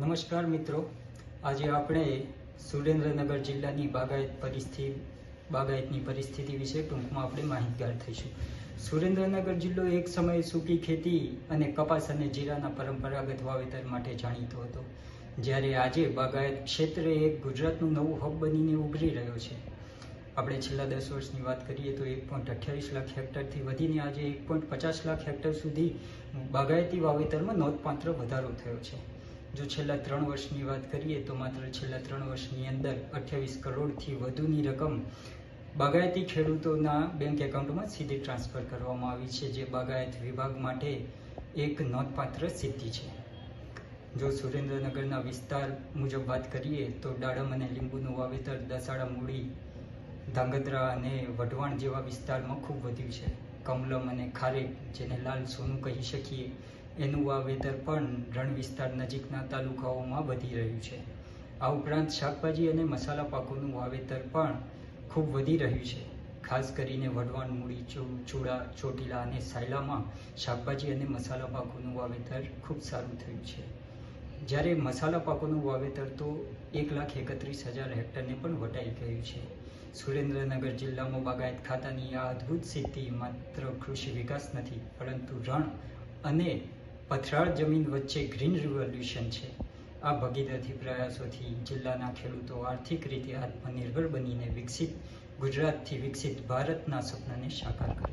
નમસ્કાર મિત્રો, આજે આપણે સુરેન્દ્રનગર જિલ્લાની બાગાયતની પરિસ્થિતિ વિશે ટૂંકમાં આપણે માહિતગાર થઈશું. સુરેન્દ્રનગર જિલ્લો એક સમયે સૂકી ખેતી અને કપાસ અને જીરાના પરંપરાગત વાવેતર માટે જાણીતો હતો, જ્યારે આજે બાગાયત ક્ષેત્રે એક ગુજરાતનું નવું હબ બનીને ઉભરી રહ્યો છે. આપણે છેલ્લા 10 વર્ષની વાત કરીએ તો 1.28 લાખ હેક્ટરથી વધીને આજે 1.50 લાખ હેક્ટર સુધી બાગાયતી વાવેતરમાં નોંધપાત્ર વધારો થયો છે. જો છેલ્લા 3 વર્ષની વાત કરીએ તો માત્ર છેલ્લા 3 વર્ષની અંદર 28 કરોડથી વધુની રકમ બાગાયતી ખેડૂતોના બેંક એકાઉન્ટમાં સીધી ટ્રાન્સફર કરવામાં આવી છે, જે બાગાયત વિભાગ માટે એક નોંધપાત્ર સિદ્ધિ છે. જો સુરેન્દ્રનગરના વિસ્તાર મુજબ વાત કરીએ તો દાડમ અને લીંબુનું વાવેતર દસાડા, મૂળી, ધાંગધ્રા અને વઢવાણ જેવા વિસ્તારમાં ખૂબ વધ્યું છે. કમલમ અને ખારેક, જેને લાલ સોનું કહી શકીએ, એનું વાવેતર પણ રણ વિસ્તાર નજીકના તાલુકાઓમાં વધી રહ્યું છે. આ ઉપરાંત શાકભાજી અને મસાલા પાકોનું વાવેતર પણ ખૂબ વધી રહ્યું છે. ખાસ કરીને વઢવાણ, મૂળી, ચૂડા, ચોટીલા અને સાયલામાં શાકભાજી અને મસાલા પાકોનું વાવેતર ખૂબ સારું થયું છે. જ્યારે મસાલા પાકોનું વાવેતર તો 1,31,000 હેક્ટરને પણ વટાઈ ગયું છે. સુરેન્દ્રનગર જિલ્લામાં બાગાયત ખાતાની આ અદ્ભુત સિદ્ધિ માત્ર કૃષિ વિકાસ નથી, પરંતુ રણ અને પથરાળ જમીન વચ્ચે ગ્રીન રિવોલ્યુશન છે. આ ભગીરથી પ્રયાસોથી જિલ્લાના ખેડૂતો આર્થિક રીતે આત્મનિર્ભર બનીને વિકસિત ગુજરાતથી વિકસિત ભારતના સપનાને સાકાર કરે.